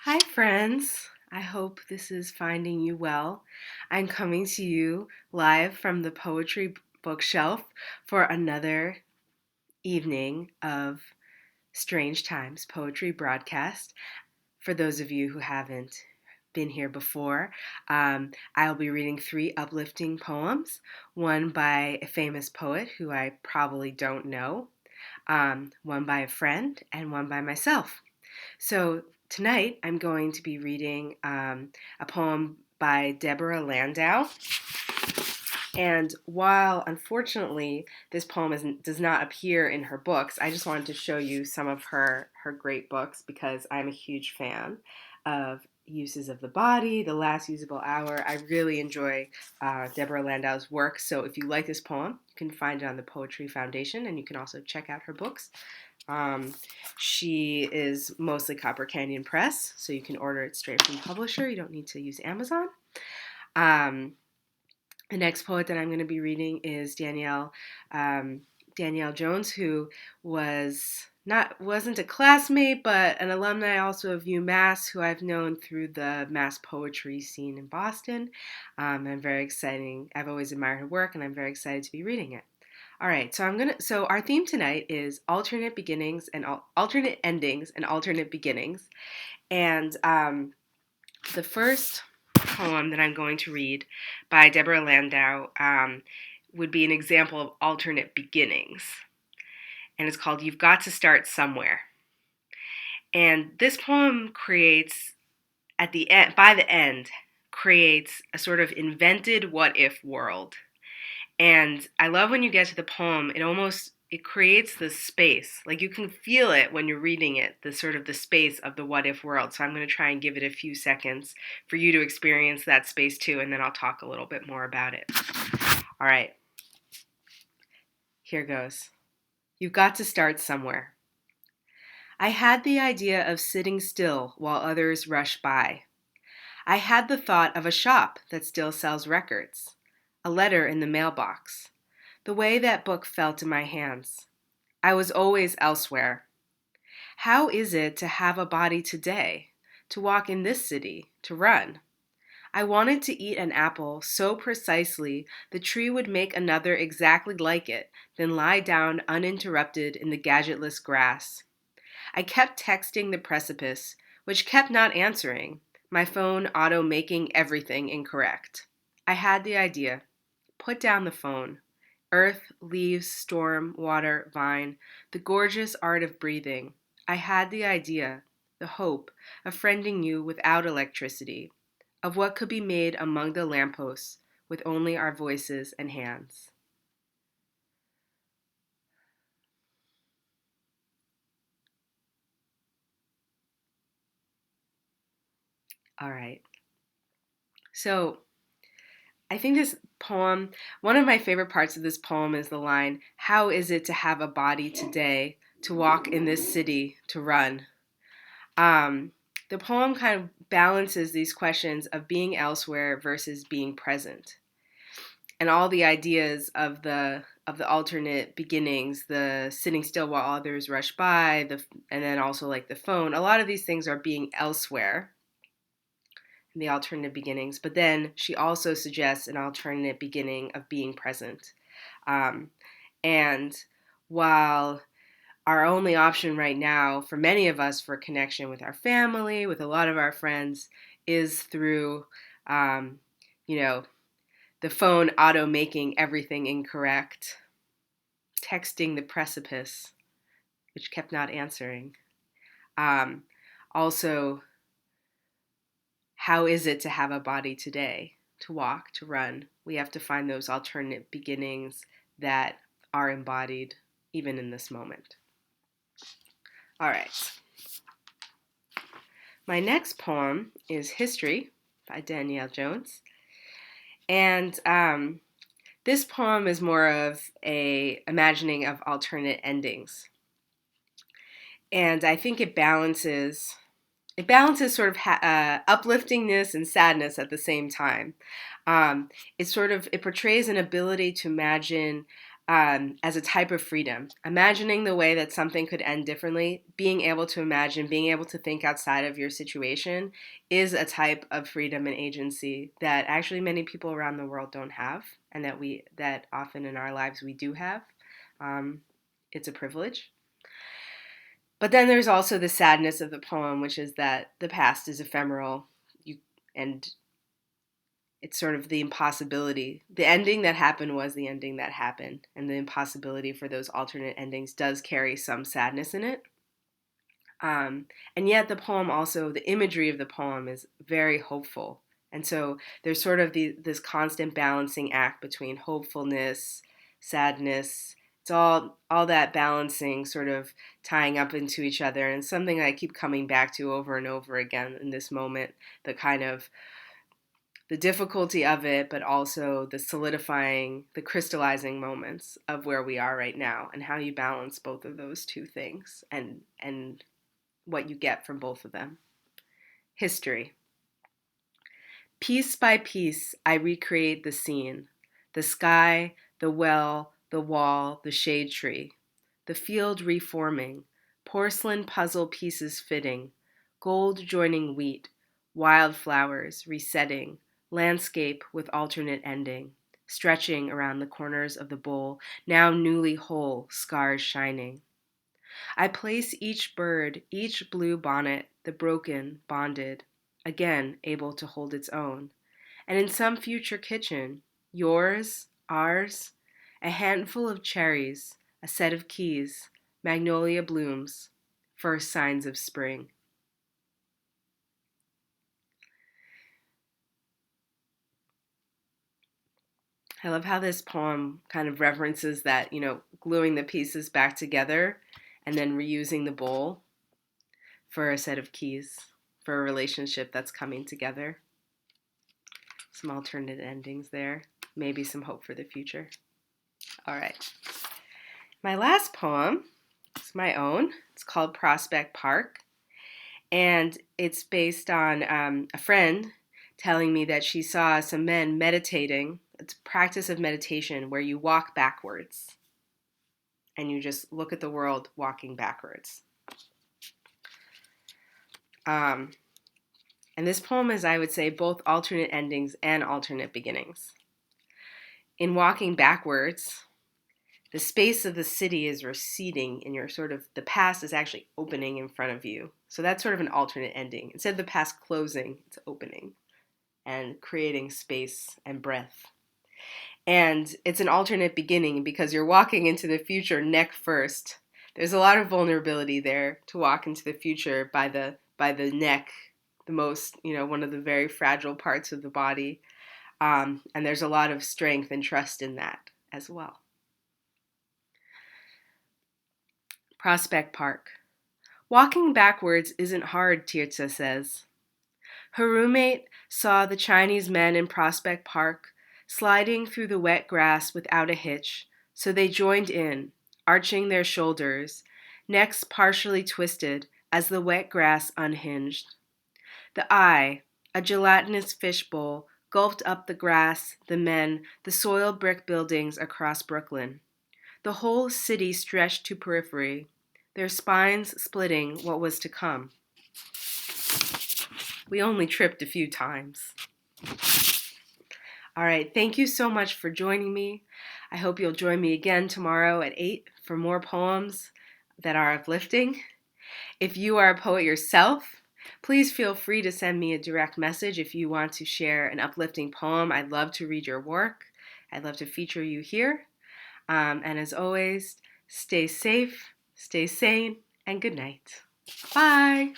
Hi, friends. I hope this is finding you well. I'm coming to you live from the poetry bookshelf for another evening of Strange Times poetry broadcast. For those of you who haven't been here before, I'll be reading three uplifting poems, one by a famous poet who I probably don't know, one by a friend, and one by myself. So tonight I'm going to be reading a poem by Deborah Landau. And while unfortunately this poem does not appear in her books, I just wanted to show you some of her great books because I'm a huge fan of Uses of the Body, The Last Usable Hour. I really enjoy Deborah Landau's work. So if you like this poem, you can find it on the Poetry Foundation, and you can also check out her books. Um, she is mostly Copper Canyon Press, so you can order it straight from the publisher. You don't need to use Amazon. Um, the next poet that I'm going to be reading is Danielle Jones, who wasn't a classmate, but an alumni also of UMass, who I've known through the mass poetry scene in Boston. I'm very exciting. I've always admired her work, and I'm very excited to be reading it. All right, so our theme tonight is alternate beginnings and alternate endings and alternate beginnings. And the first poem that I'm going to read by Deborah Landau would be an example of alternate beginnings. And it's called You've Got to Start Somewhere. And this poem creates, at the end, by the end, creates a sort of invented what if world. And I love when you get to the poem, it creates this space. Like you can feel it when you're reading it, the sort of the space of the what if world. So I'm going to try and give it a few seconds for you to experience that space too, and then I'll talk a little bit more about it. All right. Here goes. You've got to start somewhere. I had the idea of sitting still while others rush by. I had the thought of a shop that still sells records, a letter in the mailbox, the way that book felt in my hands. I was always elsewhere. How is it to have a body today, to walk in this city, to run? I wanted to eat an apple so precisely the tree would make another exactly like it, then lie down uninterrupted in the gadgetless grass. I kept texting the precipice, which kept not answering, my phone auto-making everything incorrect. I had the idea. Put down the phone. Earth, leaves, storm, water, vine, the gorgeous art of breathing. I had the idea, the hope, of friending you without electricity, of what could be made among the lampposts with only our voices and hands. All right. So I think this poem, one of my favorite parts of this poem is the line, how is it to have a body today, to walk in this city, to run? Um, the poem kind of balances these questions of being elsewhere versus being present, and all the ideas of the alternate beginnings, the sitting still while others rush by, and then also like the phone. A lot of these things are being elsewhere in the alternate beginnings, but then she also suggests an alternate beginning of being present. Um, and while our only option right now for many of us for connection with our family, with a lot of our friends, is through, um, you know, the phone auto making everything incorrect, texting the precipice, which kept not answering. Um, Also, how is it to have a body today? To walk, to run. We have to find those alternate beginnings that are embodied even in this moment. All right. My next poem is History by Danielle Jones. And this poem is more of a imagining of alternate endings. And I think it balances sort of upliftingness and sadness at the same time. It portrays an ability to imagine as a type of freedom. Imagining the way that something could end differently, being able to imagine, being able to think outside of your situation is a type of freedom and agency that actually many people around the world don't have, and that often in our lives we do have. It's a privilege. But then there's also the sadness of the poem, which is that the past is ephemeral, and it's sort of the impossibility. The ending that happened was the ending that happened, and the impossibility for those alternate endings does carry some sadness in it. And yet the poem also, the imagery of the poem is very hopeful. And so there's sort of this constant balancing act between hopefulness, sadness. It's all that balancing sort of tying up into each other. And it's something I keep coming back to over and over again in this moment, the kind of the difficulty of it, but also the solidifying, the crystallizing moments of where we are right now and how you balance both of those two things and what you get from both of them. History. Piece by piece, I recreate the scene. The sky, the well, the wall, the shade tree. The field reforming, porcelain puzzle pieces fitting, gold joining wheat, wildflowers resetting, landscape with alternate ending, stretching around the corners of the bowl, now newly whole, scars shining. I place each bird, each blue bonnet, the broken, bonded, again able to hold its own. And in some future kitchen, yours, ours, a handful of cherries, a set of keys, magnolia blooms, first signs of spring. I love how this poem kind of references that, gluing the pieces back together and then reusing the bowl for a set of keys for a relationship that's coming together. Some alternate endings there, maybe some hope for the future. All right. My last poem is my own. It's called Prospect Park, and it's based on a friend telling me that she saw some men meditating. It's a practice of meditation where you walk backwards and you just look at the world walking backwards. And this poem is, I would say, both alternate endings and alternate beginnings. In walking backwards, the space of the city is receding and the past is actually opening in front of you. So that's sort of an alternate ending. Instead of the past closing, it's opening and creating space and breath. And it's an alternate beginning because you're walking into the future neck first. There's a lot of vulnerability there to walk into the future by the neck, the most, one of the very fragile parts of the body. And there's a lot of strength and trust in that as well. Prospect Park. Walking backwards isn't hard, Tirza says. Her roommate saw the Chinese men in Prospect Park sliding through the wet grass without a hitch, so they joined in, arching their shoulders, necks partially twisted as the wet grass unhinged. The eye, a gelatinous fishbowl, gulped up the grass, the men, the soiled brick buildings across Brooklyn. The whole city stretched to periphery, their spines splitting what was to come. We only tripped a few times. All right, thank you so much for joining me. I hope you'll join me again tomorrow at 8 for more poems that are uplifting. If you are a poet yourself, please feel free to send me a direct message if you want to share an uplifting poem. I'd love to read your work. I'd love to feature you here. And as always, stay safe, stay sane, and good night. Bye.